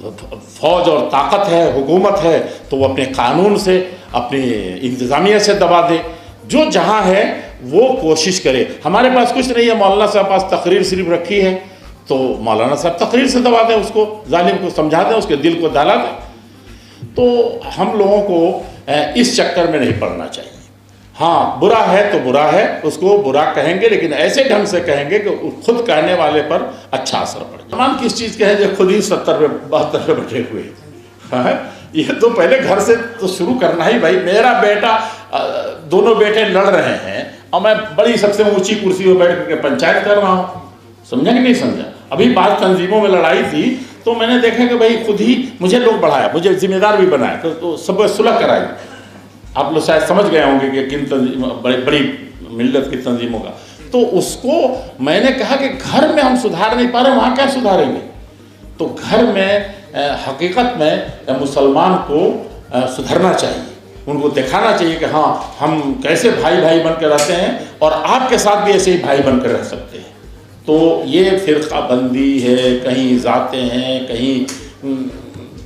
فوج اور طاقت ہے، حکومت ہے، تو وہ اپنے قانون سے، اپنی انتظامیہ سے دبا دے. جو جہاں ہے وہ کوشش کرے. ہمارے پاس کچھ نہیں ہے، مولانا صاحب پاس تقریر صرف رکھی ہے، تو مولانا صاحب تقریر سے دبا دیں اس کو، ظالم کو سمجھا دیں، اس کے دل کو دہلا دیں. تو ہم لوگوں کو اس چکر میں نہیں پڑنا چاہیے. ہاں برا ہے تو برا ہے، اس کو برا کہیں گے لیکن ایسے ڈھنگ سے کہیں گے کہ خود کہنے والے پر اچھا اثر پڑے. مسلمان کس چیز کے ہیں جو خود ہی 70 پہ 72 پہ بیٹھے ہوئے ہیں؟ یہ تو پہلے گھر سے تو شروع کرنا ہی. بھائی میرا بیٹا، دونوں بیٹے لڑ رہے ہیں اور میں بڑی سب سے اونچی کرسی پہ بیٹھ کے پنچایت کر رہا ہوں. سمجھا کہ نہیں سمجھا؟ ابھی بعض تنظیموں میں لڑائی تھی تو میں نے دیکھا کہ بھائی خود ہی مجھے لوگ بڑھایا، مجھے ذمہ دار بھی بنایا، تو سب صلح کرائی. آپ لوگ شاید سمجھ گئے ہوں گے کہ کن تنظیم، بڑی ملت کی تنظیموں کا. تو اس کو میں نے کہا کہ گھر میں ہم سدھار نہیں پا رہے، وہاں کیا سدھاریں گے؟ تو گھر میں حقیقت میں مسلمان کو سدھرنا چاہیے، ان کو دکھانا چاہیے کہ ہاں ہم کیسے بھائی بھائی بن کے رہتے ہیں اور آپ کے ساتھ بھی ایسے ہی بھائی بن کر رہ سکتے ہیں. تو یہ فرقہ بندی ہے، کہیں ذاتیں ہیں، کہیں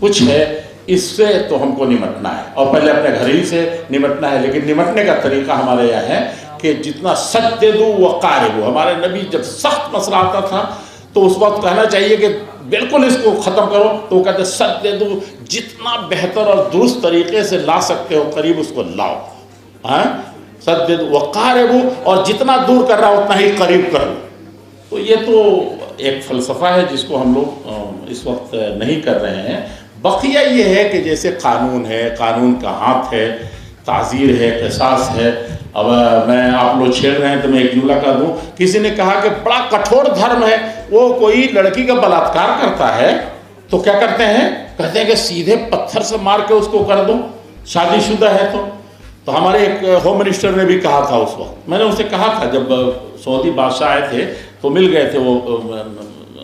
کچھ ہے، اس سے تو ہم کو نمٹنا ہے اور پہلے اپنے گھر ہی سے نمٹنا ہے. لیکن نمٹنے کا طریقہ ہمارے یہاں ہے کہ جتنا سددوا وقاربوا. ہمارے نبی جب سخت مسئلہ آتا تھا تو اس وقت کہنا چاہیے کہ بالکل اس کو ختم کرو، تو وہ کہتے سددوا، جتنا بہتر اور درست طریقے سے لا سکتے ہو قریب اس کو لاؤ. سددوا وقاربوا، اور جتنا دور کر رہا ہو اتنا ہی قریب کرو. تو یہ تو ایک فلسفہ ہے جس کو ہم لوگ اس وقت نہیں کر رہے ہیں. بقیہ یہ ہے کہ جیسے قانون ہے، قانون کا ہاتھ ہے، تعزیر ہے، قصاص ہے. اب میں آپ لوگ چھیڑ رہے ہیں تو میں ایک جملہ کہہ دوں. کسی نے کہا کہ بڑا کٹھور دھرم ہے، وہ کوئی لڑکی کا بلاತ್ಕಾರ کرتا ہے تو کیا کرتے ہیں؟ کہتے ہیں کہ سیدھے پتھر سے مار کے اس کو کر دو، شادی شدہ ہے تو ہمارے ایک ہوم منسٹر نے بھی کہا تھا اس وقت. میں نے ان سے کہا تھا جب سعودی بادشاہ آئے تھے تو مل گئے تھے وہ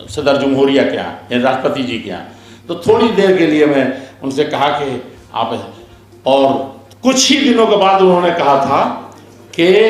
صدر جمہوریہ کے یہاں، یعنی راشٹرپتی جی کے یہاں. تو تھوڑی دیر کے لیے میں ان سے کہا کہ آپ، اور کچھ ہی دنوں کے بعد انہوں نے کہا تھا کہ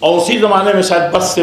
اور اسی زمانے میں شاید بس سے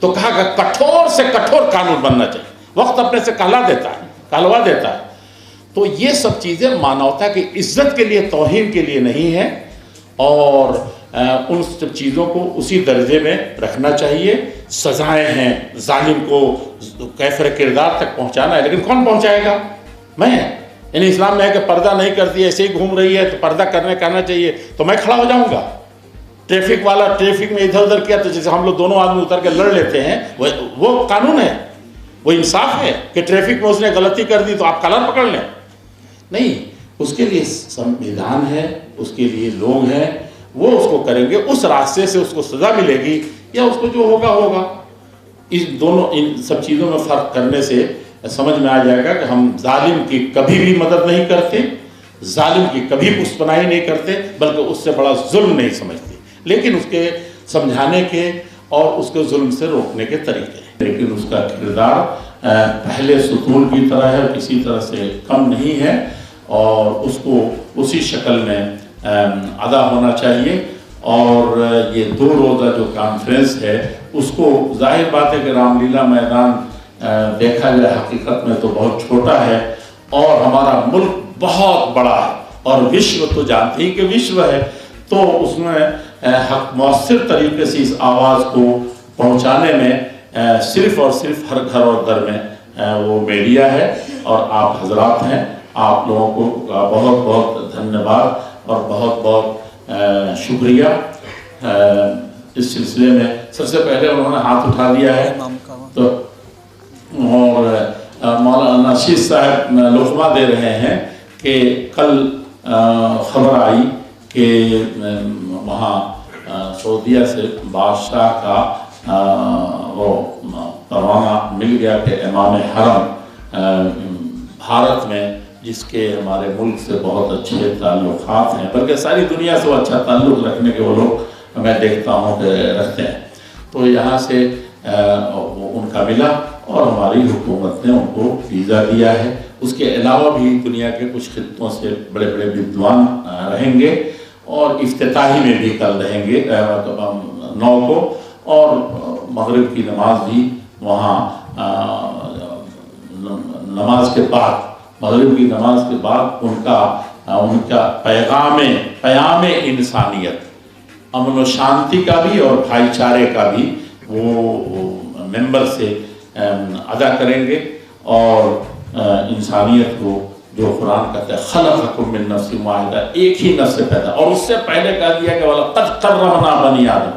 تو کہا کہ کٹھور سے کٹھور قانون بننا چاہیے. وقت اپنے سے کہلوا دیتا ہے. تو یہ سب چیزیں مانوتا کی عزت کے لیے، توہین کے لیے نہیں ہے، اور ان سب چیزوں کو اسی درجے میں رکھنا چاہیے. سزائیں ہیں، ظالم کو کیفر کردار تک پہنچانا ہے، لیکن کون پہنچائے گا؟ میں. یعنی اسلام میں ہے کہ پردہ نہیں کرتی، ایسے ہی گھوم رہی ہے تو پردہ کرنے کہنا چاہیے، تو میں کھڑا ہو جاؤں گا. ٹریفک والا ٹریفک میں ادھر ادھر کیا تو جیسے ہم لوگ دونوں آدمی اتر کے لڑ لیتے ہیں، وہ قانون ہے، وہ انصاف ہے کہ ٹریفک میں اس نے غلطی کر دی تو آپ کلر پکڑ لیں؟ نہیں. اس کے لیے سنویدھان ہے، اس کے لیے لوگ ہیں، وہ اس کو کریں گے. اس راستے سے اس کو سزا ملے گی یا اس کو جو ہوگا ہوگا. ان سب چیزوں میں فرق کرنے سے سمجھ میں آ جائے گا کہ ہم ظالم کی کبھی بھی مدد نہیں کرتے، ظالم کی کبھی پشت پناہی نہیں کرتے، بلکہ اس سے بڑا ظلم نہیں سمجھتے، لیکن اس کے سمجھانے کے اور اس کے ظلم سے روکنے کے طریقے ہیں. لیکن اس کا کردار پہلے ستون کی طرح ہے، کسی طرح سے کم نہیں ہے، اور اس کو اسی شکل میں ادا ہونا چاہیے. اور یہ 2 روزہ جو کانفرنس ہے اس کو ظاہر بات ہے کہ رام لیلا میدان دیکھا جائے حقیقت میں تو بہت چھوٹا ہے، اور ہمارا ملک بہت بڑا ہے، اور وشو تو جانتے ہی کہ وشو ہے. تو اس میں مؤثر طریقے سے اس آواز کو پہنچانے میں صرف اور صرف ہر گھر اور در میں وہ میڈیا ہے، اور آپ حضرات ہیں. آپ لوگوں کو بہت بہت دھنیہ واد اور بہت بہت شکریہ. اس سلسلے میں سب سے پہلے انہوں نے ہاتھ اٹھا دیا ہے، تو اور مولانا نشید صاحب لقمہ دے رہے ہیں کہ کل خبر آئی کہ وہاں سعودیہ سے بادشاہ کا وہ پروانہ مل گیا کہ امام حرم بھارت میں، جس کے ہمارے ملک سے بہت اچھے تعلقات ہیں، بلکہ ساری دنیا سے وہ اچھا تعلق رکھنے کے وہ لوگ میں دیکھتا ہوں کہ رکھتے ہیں. تو یہاں سے ان کا ملا اور ہماری حکومت نے ان کو ویزا دیا ہے. اس کے علاوہ بھی دنیا کے کچھ خطوں سے بڑے بڑے ودوان رہیں گے، اور افتتاحی میں بھی کل رہیں گے 9 کو، اور مغرب کی نماز بھی وہاں نماز کے بعد، مغرب کی نماز کے بعد ان کا پیغام انسانیت، امن و شانتی کا بھی اور بھائی چارے کا بھی وہ ممبر سے ادا کریں گے، اور انسانیت کو جو قرآن کہتا ہے خلقکم من نفس واحدہ، ایک ہی نفس سے پیدا، اور اس سے پہلے کہہ دیا کہ وَلَقَدْ كَرَّمْنَا بَنِي آدم،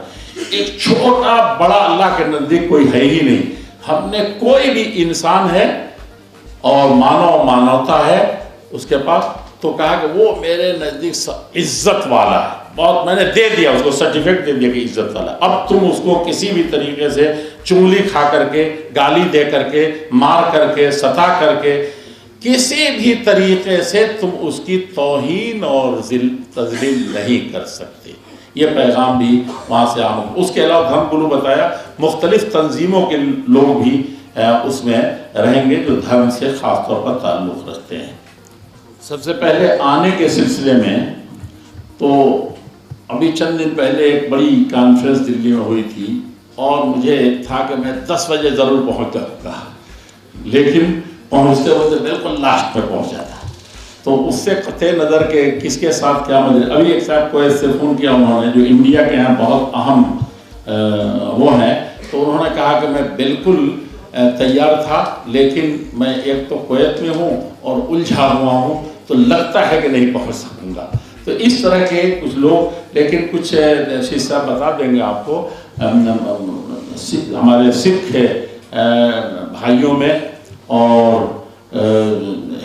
ایک چھوٹا بڑا اللہ کے نزدیک کوئی ہے ہی نہیں، ہم نے کوئی بھی انسان ہے اور مانوتا ہے اس کے پاس، تو کہا کہ وہ میرے نزدیک عزت والا ہے، بہت میں نے دے دیا اس کو سرٹیفکیٹ دے دیا کہ عزت والا ہے، اب تم اس کو کسی بھی طریقے سے چنگلی کھا کر کے، گالی دے کر کے، مار کر کے، ستا کر کے، کسی بھی طریقے سے تم اس کی توہین اور تذلیل نہیں کر سکتے۔ یہ پیغام بھی وہاں سے آمد۔ اس کے علاوہ دھرم گرو بتایا مختلف تنظیموں کے لوگ بھی اس میں رہیں گے جو دھرم سے خاص طور پر تعلق رکھتے ہیں۔ سب سے پہلے آنے کے سلسلے میں تو ابھی چند دن پہلے ایک بڑی کانفرنس دلی میں ہوئی تھی، اور مجھے تھا کہ میں 10 بجے ضرور پہنچ جاؤں گا، لیکن پہنچتے ہوتے بالکل لاسٹ میں پہنچا تھا، تو اس سے قطع نظر کہ کس کے ساتھ کیا مجھے، ابھی ایک صاحب کو ایسے فون کیا انہوں نے جو انڈیا کے ہیں بہت اہم وہ ہیں، تو انہوں نے کہا کہ میں بالکل تیار تھا، لیکن میں ایک تو کویت میں ہوں اور الجھا ہوا ہوں، تو لگتا ہے کہ نہیں پہنچ سکوں گا۔ تو اس طرح کے کچھ لوگ، لیکن کچھ شیخ صاحب بتا دیں گے آپ کو، ہمارے سکھ بھائیوں میں اور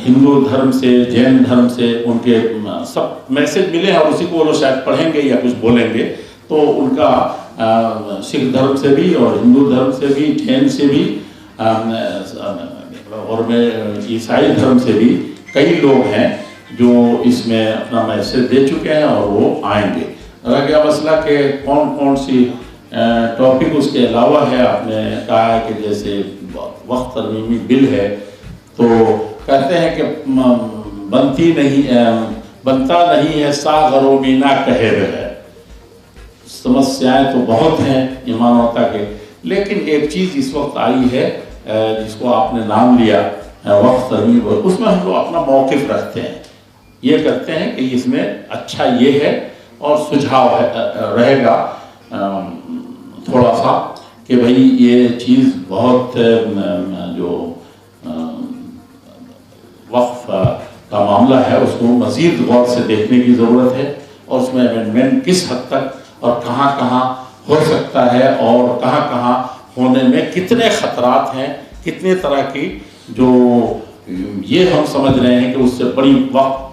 ہندو دھرم سے، جین دھرم سے، ان کے سب میسج ملے ہیں، اور اسی کو وہ لوگ شاید پڑھیں گے یا کچھ بولیں گے، تو ان کا سکھ دھرم سے بھی اور ہندو دھرم سے بھی، جین سے بھی اور میں عیسائی دھرم سے بھی کئی لوگ ہیں جو اس میں اپنا میسج دے چکے ہیں اور وہ آئیں گے۔ رہ گیا مسئلہ کہ کون سی ٹاپک اس کے علاوہ ہے، آپ نے کہا ہے کہ جیسے وقت ترمیمی بل ہے، تو کہتے ہیں کہ بنتا نہیں ہے ساغر و مینا کہے ہے، سمسیائیں تو بہت ہیں ایمانوتا کے، لیکن ایک چیز اس وقت آئی ہے جس کو آپ نے نام لیا وقت ترمیم، اس میں ہم لوگ اپنا موقف رکھتے ہیں، یہ کرتے ہیں کہ اس میں اچھا یہ ہے، اور سجھاؤ رہے گا تھوڑا سا کہ بھئی یہ چیز بہت جو وقف کا معاملہ ہے اس کو مزید غور سے دیکھنے کی ضرورت ہے، اور اس میں امینڈمنٹ کس حد تک اور کہاں کہاں ہو سکتا ہے، اور کہاں کہاں ہونے میں کتنے خطرات ہیں، کتنے طرح کی جو یہ ہم سمجھ رہے ہیں کہ اس سے بڑی وقت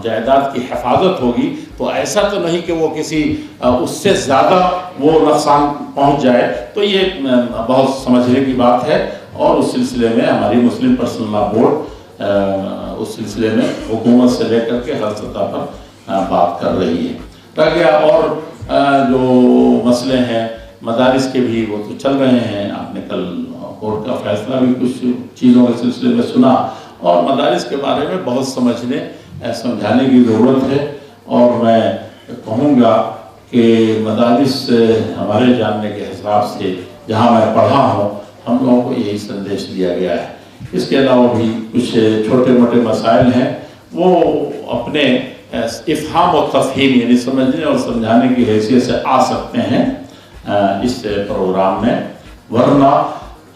جائیداد کی حفاظت ہوگی، تو ایسا تو نہیں کہ وہ کسی اس سے زیادہ وہ نقصان پہنچ جائے، تو یہ بہت سمجھنے کی بات ہے، اور اس سلسلے میں ہماری مسلم پرسنل لا بورڈ اس سلسلے میں حکومت سے لے کر کے ہر سطح پر بات کر رہی ہے۔ رہ گیا اور جو مسئلے ہیں مدارس کے بھی، وہ تو چل رہے ہیں، آپ نے کل کورٹ کا فیصلہ بھی کچھ چیزوں کے سلسلے میں سنا، اور مدارس کے بارے میں بہت سمجھانے کی ضرورت ہے، اور میں کہوں گا کہ مدارس ہمارے جاننے کے حساب سے جہاں میں پڑھا ہوں، ہم لوگوں کو یہی سندیش دیا گیا ہے۔ اس کے علاوہ بھی کچھ چھوٹے موٹے مسائل ہیں، وہ اپنے افہام و تفہیم یعنی سمجھنے اور سمجھانے کی حیثیت سے آ سکتے ہیں اس پروگرام میں، ورنہ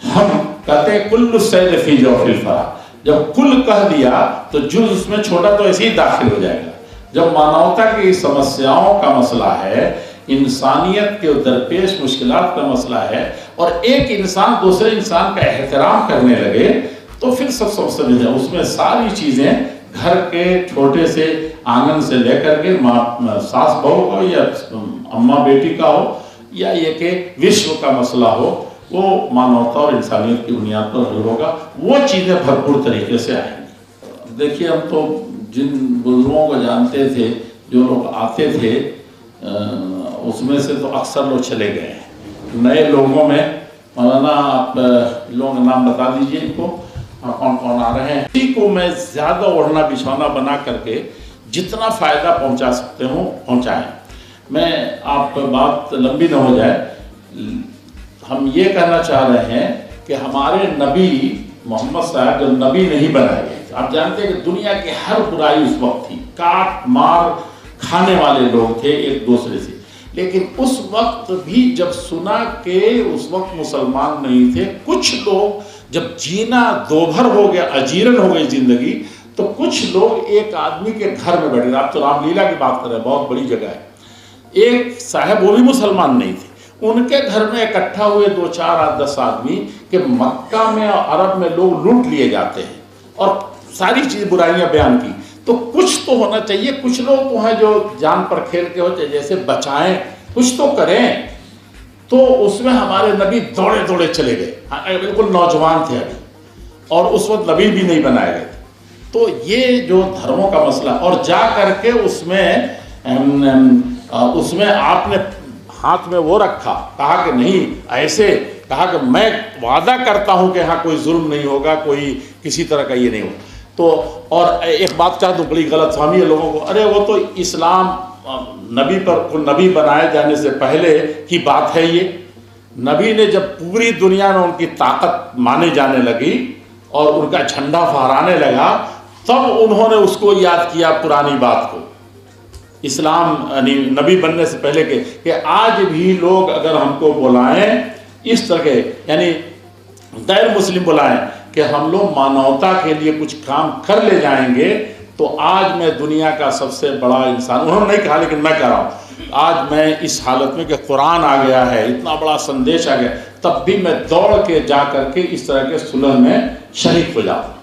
ہم کہتے ہیں کل السیل فی جوف الفرا، جب کل کہہ دیا تو جز اس میں چھوٹا تو ایسے ہی داخل ہو جائے گا۔ جب مانوتا کی سمسیاؤں کا مسئلہ ہے، انسانیت کے درپیش مشکلات کا مسئلہ ہے، اور ایک انسان دوسرے انسان کا احترام کرنے لگے، تو پھر سب سمجھ جائے، اس میں ساری چیزیں گھر کے چھوٹے سے آنگن سے لے کر کے ساس بہو کا یا اماں بیٹی کا ہو، یا یہ کہ وشو کا مسئلہ ہو، وہ مانوتا اور انسانیت کی بنیاد پر حل ہوگا، وہ چیزیں بھرپور طریقے سے آئیں گی۔ دیکھیے ہم تو جن بزرگوں کو جانتے تھے، جو لوگ آتے تھے، اس میں سے تو اکثر لوگ چلے گئے ہیں۔ نئے لوگوں میں مولانا آپ لوگ نام بتا دیجئے ان کو کون کون آ رہے ہیں۔ اسی کو میں زیادہ اوڑھنا بچھونا بنا کر کے جتنا فائدہ پہنچا سکتے ہوں پہنچائیں۔ میں آپ بات لمبی نہ ہو جائے، ہم یہ کہنا چاہ رہے ہیں کہ ہمارے نبی محمد صاحب جب نبی نہیں بنائے گئے تھے، آپ جانتے ہیں کہ دنیا کی ہر برائی اس وقت تھی، کاٹ مار کھانے والے لوگ تھے ایک دوسرے سے، لیکن اس وقت بھی جب سنا کہ اس وقت مسلمان نہیں تھے، کچھ لوگ جب جینا دوبھر ہو گیا، اجیرن ہو گئی زندگی، تو کچھ لوگ ایک آدمی کے گھر میں بیٹھے، آپ تو رام لیلا کی بات کر رہے ہیں، بہت بڑی جگہ ہے، ایک صاحب وہ بھی مسلمان نہیں تھے، ان کے گھر میں اکٹھا ہوئے 2 4 8 10 آدمی کہ مکہ میں اور عرب میں لوگ لوٹ لیے جاتے ہیں اور ساری چیز برائیاں بیان کی، تو کچھ تو ہونا چاہیے، کچھ لوگ تو ہیں جو جان پر کھیل کے ہوتے جیسے بچائیں، کچھ تو کریں، تو اس میں ہمارے نبی دوڑے دوڑے چلے گئے، بالکل نوجوان تھے ابھی، اور اس وقت نبی بھی نہیں بنائے گئے تھے، تو یہ جو دھرموں کا مسئلہ، اور جا کر کے اس میں آپ نے ہاتھ میں وہ رکھا، کہا کہ نہیں ایسے، کہا کہ میں وعدہ کرتا ہوں کہ ہاں کوئی ظلم نہیں ہوگا، کوئی کسی طرح کا یہ نہیں ہوگا، تو اور ایک بات کہا تو بڑی غلط فہمی ہے لوگوں کو، ارے وہ تو اسلام نبی پر نبی بنائے جانے سے پہلے کی بات ہے، یہ نبی نے جب پوری دنیا میں ان کی طاقت مانے جانے لگی اور ان کا جھنڈا پھہرانے لگا، تب انہوں نے اس کو یاد کیا پرانی بات کو، اسلام یعنی نبی بننے سے پہلے کہ آج بھی لوگ اگر ہم کو بلائیں اس طرح کے، یعنی غیر مسلم بلائیں کہ ہم لوگ مانوتا کے لیے کچھ کام کر لے جائیں گے، تو آج میں دنیا کا سب سے بڑا انسان، انہوں نے نہیں کہا لیکن میں کہہ رہا ہوں، آج میں اس حالت میں کہ قرآن آ گیا ہے، اتنا بڑا سندیش آ گیا، تب بھی میں دوڑ کے جا کر کے اس طرح کے صلح میں شریک ہو جاؤں۔